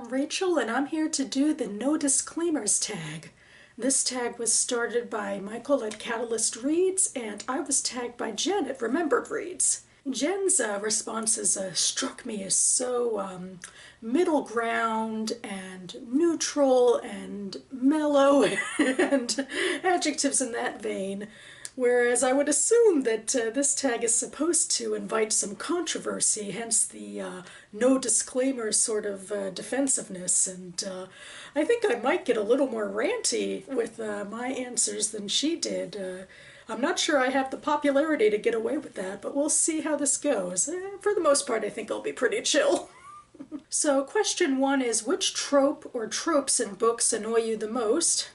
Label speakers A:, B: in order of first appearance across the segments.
A: I'm Rachel, and I'm here to do the no disclaimers tag. This tag was started by Michael at Catalyst Reads, and I was tagged by Jen at Remembered Reads. Jen's responses struck me as so middle ground and neutral and mellow and adjectives in that vein. Whereas I would assume that this tag is supposed to invite some controversy, hence the no disclaimer sort of defensiveness, and I think I might get a little more ranty with my answers than she did. I'm not sure I have the popularity to get away with that, but we'll see how this goes. For the most part, I think I'll be pretty chill. So question one is, which trope or tropes in books annoy you the most?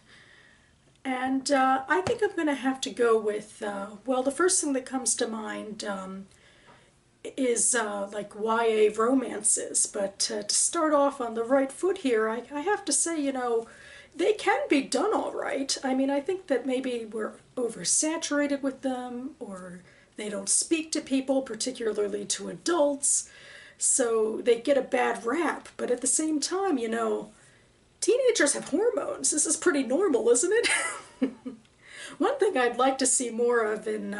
A: And I think I'm going to have to go with, well, the first thing that comes to mind is like YA romances. But to start off on the right foot here, I have to say, you know, they can be done all right. I mean, I think that maybe we're oversaturated with them, or they don't speak to people, particularly to adults, so they get a bad rap. But at the same time, you know, teenagers have hormones. This is pretty normal, isn't it? One thing I'd like to see more of in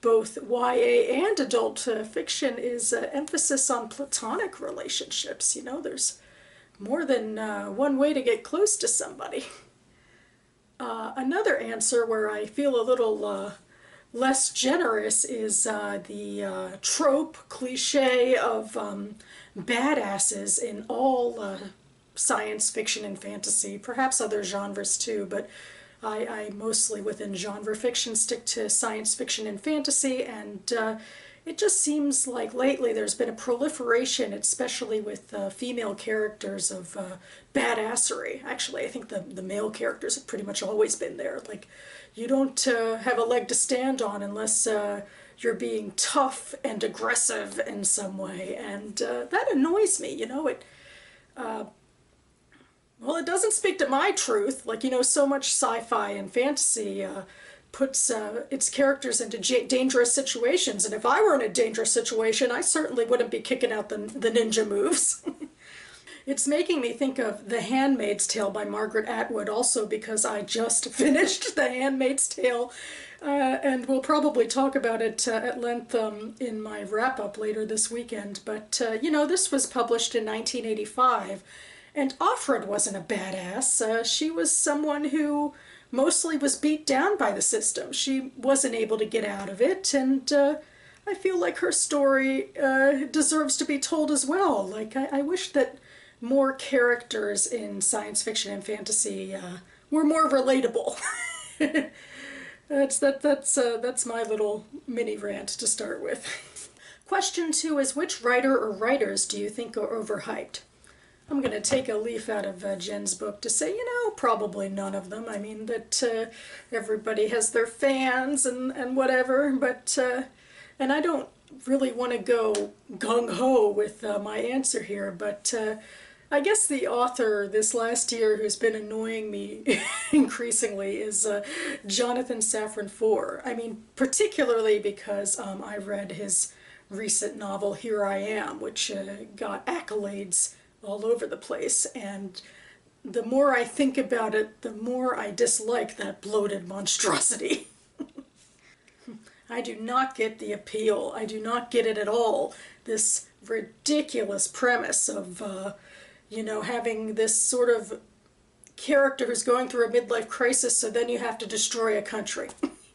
A: both YA and adult fiction is emphasis on platonic relationships. You know, there's more than one way to get close to somebody. Another answer where I feel a little less generous is the trope, cliche of badasses in all science fiction and fantasy, perhaps other genres too, but I mostly within genre fiction stick to science fiction and fantasy, and it just seems like lately there's been a proliferation, especially with female characters, of badassery. Actually, I think the male characters have pretty much always been there. Like, you don't have a leg to stand on unless you're being tough and aggressive in some way, and that annoys me. You know, well, it doesn't speak to my truth. Like, you know, so much sci-fi and fantasy puts its characters into dangerous situations, and if I were in a dangerous situation, I certainly wouldn't be kicking out the ninja moves. It's making me think of The Handmaid's Tale by Margaret Atwood, also because I just finished The Handmaid's Tale, and we'll probably talk about it at length in my wrap-up later this weekend. But, you know, this was published in 1985, and Offred wasn't a badass. She was someone who mostly was beat down by the system. She wasn't able to get out of it, and I feel like her story deserves to be told as well. Like, I wish that more characters in science fiction and fantasy were more relatable. That's my little mini rant to start with. Question two is, which writer or writers do you think are overhyped? I'm going to take a leaf out of Jen's book to say, you know, probably none of them. I mean, that everybody has their fans and whatever, but, and I don't really want to go gung-ho with my answer here, but I guess the author this last year who's been annoying me increasingly is Jonathan Safran Foer. I mean, particularly because I read his recent novel, Here I Am, which got accolades all over the place, and the more I think about it, the more I dislike that bloated monstrosity. I do not get the appeal. I do not get it at all. This ridiculous premise of, you know, having this sort of character who's going through a midlife crisis, so then you have to destroy a country.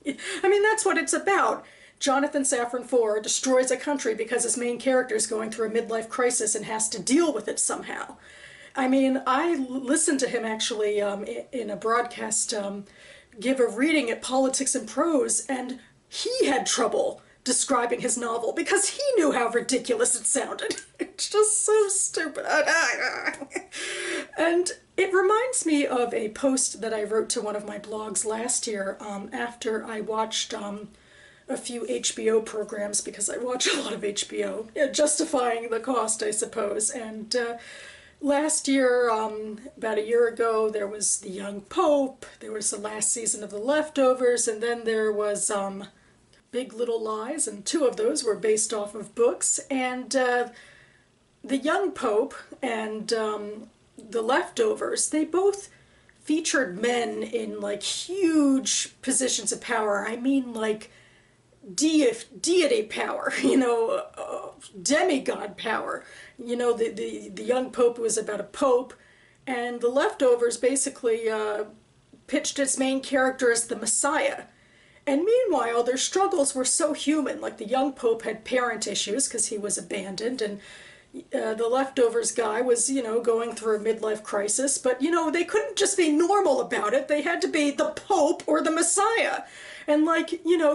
A: I mean, that's what it's about. Jonathan Safran Foer destroys a country because his main character is going through a midlife crisis and has to deal with it somehow. I mean, I listened to him actually in a broadcast give a reading at Politics and Prose, and he had trouble describing his novel because he knew how ridiculous it sounded. It's just so stupid. And it reminds me of a post that I wrote to one of my blogs last year after I watched a few HBO programs, because I watch a lot of HBO, justifying the cost, I suppose. And last year, about a year ago, there was The Young Pope, there was the last season of The Leftovers, and then there was Big Little Lies, and two of those were based off of books. And The Young Pope and The Leftovers, they both featured men in like huge positions of power. I mean, like deity power, demigod power. The young pope was about a pope, and The Leftovers basically pitched its main character as the Messiah. And meanwhile, their struggles were so human. Like the young pope had parent issues because he was abandoned, and the Leftovers guy was, going through a midlife crisis. But, they couldn't just be normal about it. They had to be the Pope or the Messiah. And,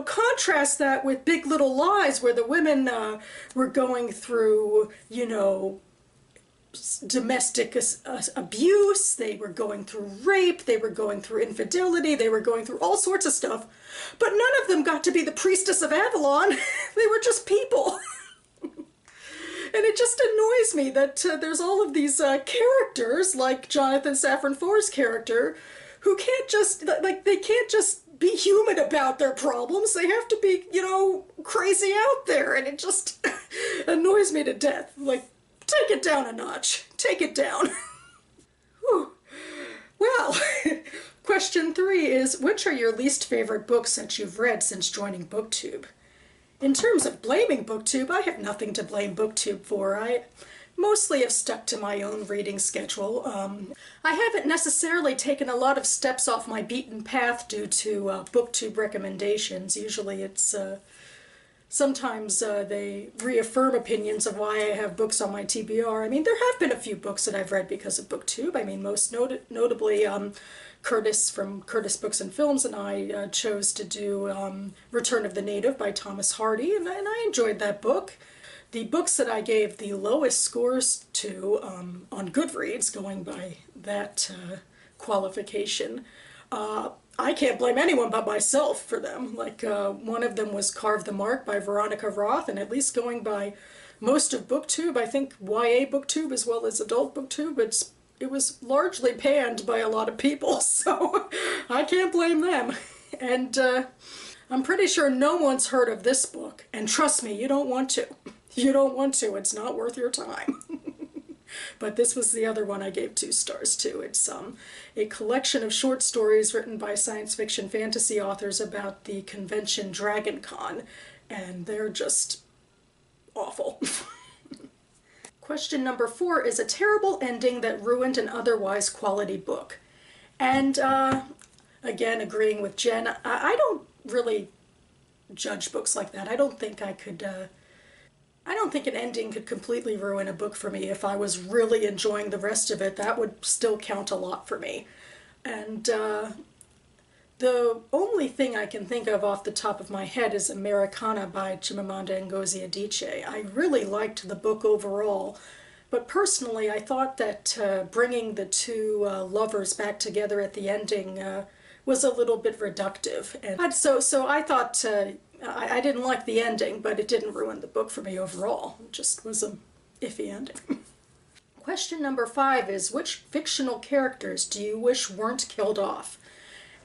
A: contrast that with Big Little Lies, where the women were going through, domestic abuse, they were going through rape, they were going through infidelity, they were going through all sorts of stuff. But none of them got to be the priestess of Avalon. They were just people. And it just annoys me that there's all of these characters, like Jonathan Safran Foer's character, who can't just, they can't just be human about their problems. They have to be, crazy out there. And it just annoys me to death. Like, take it down a notch. Take it down. Whew. Well, question 3 is, which are your least favorite books that you've read since joining BookTube? In terms of blaming BookTube, I have nothing to blame BookTube for. I mostly have stuck to my own reading schedule. I haven't necessarily taken a lot of steps off my beaten path due to BookTube recommendations. Usually it's, sometimes they reaffirm opinions of why I have books on my TBR. I mean, there have been a few books that I've read because of BookTube. I mean, most notably, Curtis from Curtis Books and Films and I chose to do Return of the Native by Thomas Hardy, and I enjoyed that book. The books that I gave the lowest scores to on Goodreads, going by that qualification, I can't blame anyone but myself for them. Like, one of them was Carve the Mark by Veronica Roth, and at least going by most of BookTube, I think YA BookTube as well as adult BookTube, it was largely panned by a lot of people, so I can't blame them. And I'm pretty sure no one's heard of this book, and trust me, you don't want to. You don't want to. It's not worth your time. But this was the other one I gave 2 stars to. It's a collection of short stories written by science fiction fantasy authors about the convention Dragon Con, and they're just awful. Question number 4 is a terrible ending that ruined an otherwise quality book. And again, agreeing with Jen, I don't really judge books like that. I don't think I could, I don't think an ending could completely ruin a book for me. If I was really enjoying the rest of it, that would still count a lot for me. And the only thing I can think of off the top of my head is Americana by Chimamanda Ngozi Adichie. I really liked the book overall, but personally I thought that bringing the 2 lovers back together at the ending was a little bit reductive. And so I thought, I didn't like the ending, but it didn't ruin the book for me overall. It just was an iffy ending. Question number 5 is, which fictional characters do you wish weren't killed off?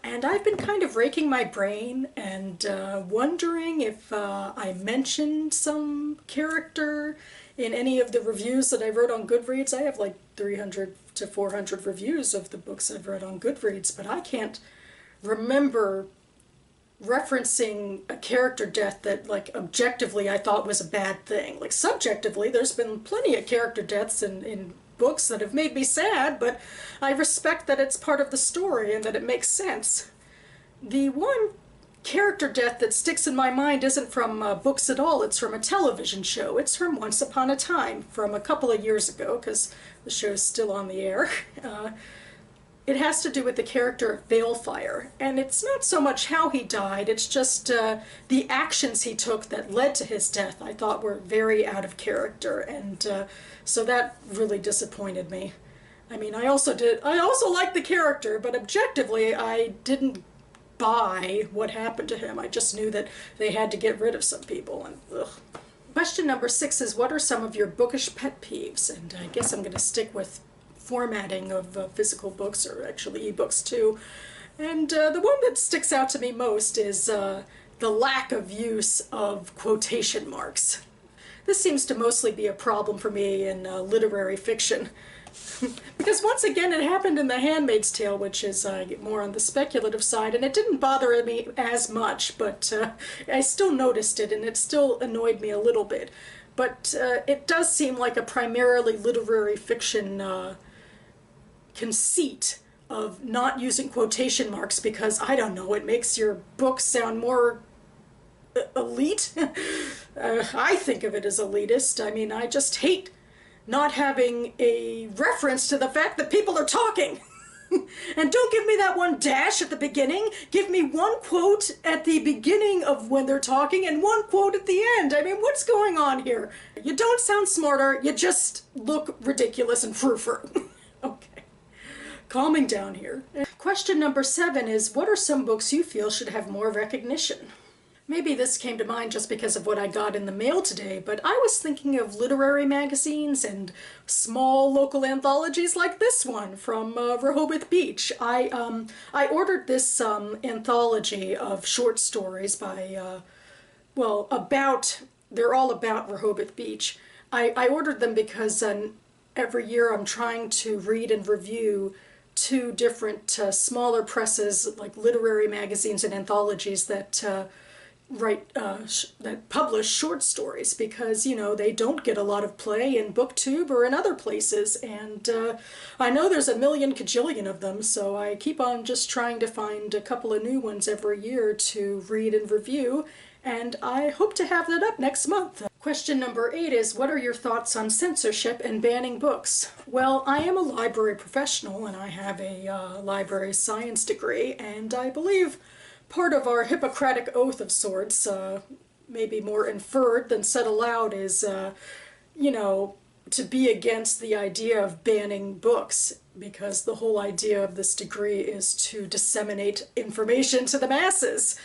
A: And I've been kind of raking my brain and wondering if I mentioned some character in any of the reviews that I wrote on Goodreads. I have like 300 to 400 reviews of the books I've read on Goodreads, but I can't remember referencing a character death that, like, objectively I thought was a bad thing. Like, subjectively, there's been plenty of character deaths in books that have made me sad, but I respect that it's part of the story and that it makes sense. The one character death that sticks in my mind isn't from books at all, it's from a television show. It's from Once Upon a Time, from a couple of years ago, because the show's still on the air. It has to do with the character of Balefire, and it's not so much how he died, it's just the actions he took that led to his death I thought were very out of character, and so that really disappointed me. I mean, I also liked the character, but objectively I didn't buy what happened to him. I just knew that they had to get rid of some people, and ugh. Question number 6 is, what are some of your bookish pet peeves? And I guess I'm going to stick with formatting of physical books, or actually ebooks too. And the one that sticks out to me most is the lack of use of quotation marks. this seems to mostly be a problem for me in literary fiction. Because once again, it happened in The Handmaid's Tale, which is more on the speculative side, and it didn't bother me as much, but I still noticed it, and it still annoyed me a little bit. But it does seem like a primarily literary fiction conceit of not using quotation marks because, I don't know, it makes your book sound more elite. I think of it as elitist. I mean, I just hate not having a reference to the fact that people are talking. And don't give me that one dash at the beginning. Give me one quote at the beginning of when they're talking and one quote at the end. I mean, what's going on here? You don't sound smarter, you just look ridiculous and frou-frou. Okay, calming down here. Question number 7 is, what are some books you feel should have more recognition? Maybe this came to mind just because of what I got in the mail today, but I was thinking of literary magazines and small local anthologies like this one from Rehoboth Beach. I ordered this anthology of short stories by, well, they're all about Rehoboth Beach. I ordered them because every year I'm trying to read and review 2 different smaller presses, like literary magazines and anthologies that that publish short stories, because, you know, they don't get a lot of play in BookTube or in other places, and I know there's a million cajillion of them, so I keep on just trying to find a couple of new ones every year to read and review, and I hope to have that up next month. Question number 8 is, what are your thoughts on censorship and banning books? Well, I am a library professional, and I have a library science degree, and I believe part of our Hippocratic oath of sorts, maybe more inferred than said aloud, is, you know, to be against the idea of banning books, because the whole idea of this degree is to disseminate information to the masses.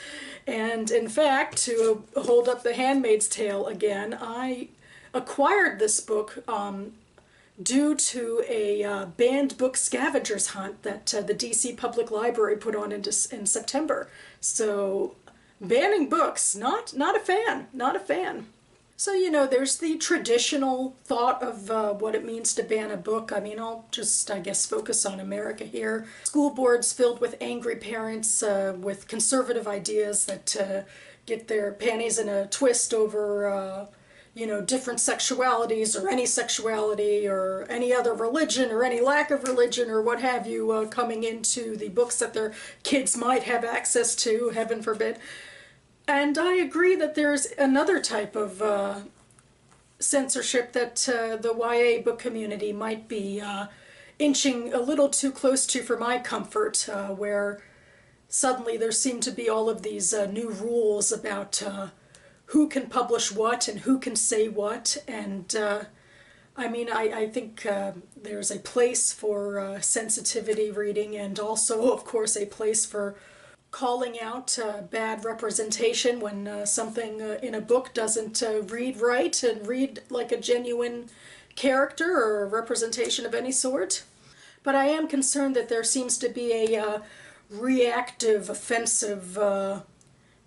A: And in fact, to hold up The Handmaid's Tale again, I acquired this book due to a banned book scavengers hunt that the DC Public Library put on in September. So, banning books, not a fan, not a fan. So, you know, there's the traditional thought of what it means to ban a book. I mean, I'll just, I guess, focus on America here. School boards filled with angry parents with conservative ideas that get their panties in a twist over you know, different sexualities or any sexuality or any other religion or any lack of religion or what have you coming into the books that their kids might have access to, heaven forbid. And I agree that there's another type of censorship that the YA book community might be inching a little too close to for my comfort, where suddenly there seem to be all of these new rules about who can publish what and who can say what, and I mean, I think there's a place for sensitivity reading, and also, of course, a place for calling out bad representation when something in a book doesn't read right and read like a genuine character or representation of any sort. But I am concerned that there seems to be a reactive, offensive,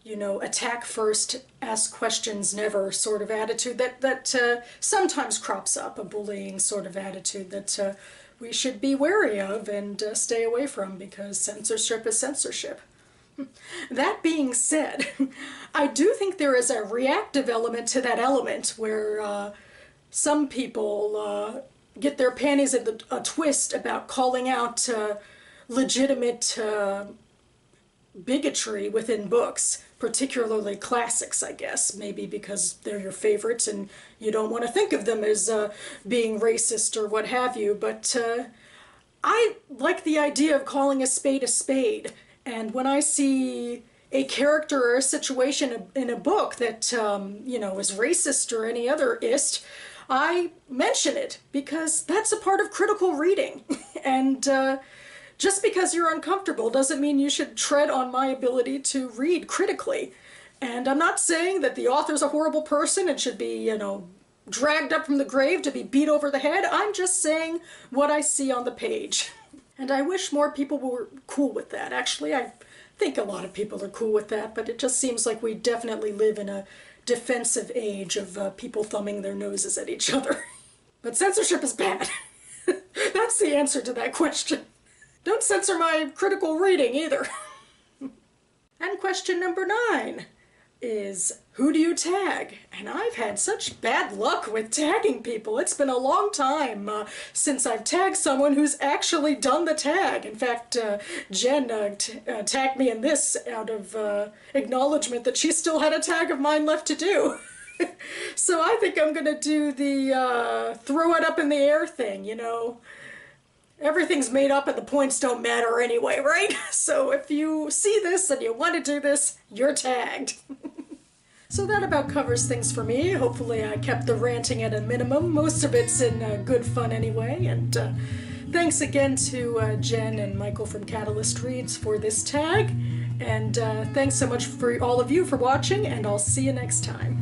A: you know, attack first, ask questions never sort of attitude that sometimes crops up, a bullying sort of attitude that we should be wary of and stay away from, because censorship is censorship. That being said, I do think there is a reactive element to that element where some people get their panties in a twist about calling out legitimate bigotry within books, particularly classics, I guess, maybe because they're your favorites and you don't want to think of them as being racist or what have you, but I like the idea of calling a spade, and when I see a character or a situation in a book that, you know, is racist or any other ist, I mention it, because that's a part of critical reading, and just because you're uncomfortable doesn't mean you should tread on my ability to read critically. And I'm not saying that the author's a horrible person and should be, you know, dragged up from the grave to be beat over the head. I'm just saying what I see on the page. And I wish more people were cool with that. Actually, I think a lot of people are cool with that, but it just seems like we definitely live in a defensive age of people thumbing their noses at each other. But censorship is bad. That's the answer to that question. Don't censor my critical reading either. And question number 9 is, who do you tag? And I've had such bad luck with tagging people. It's been a long time since I've tagged someone who's actually done the tag. In fact, Jen tagged me in this out of acknowledgement that she still had a tag of mine left to do. So I think I'm gonna do the throw it up in the air thing, you know. Everything's made up and the points don't matter anyway, right? So if you see this and you want to do this, you're tagged. So that about covers things for me. Hopefully I kept the ranting at a minimum. Most of it's in good fun anyway. And thanks again to Jen and Michael from Catalyst Reads for this tag. And thanks so much for all of you for watching, and I'll see you next time.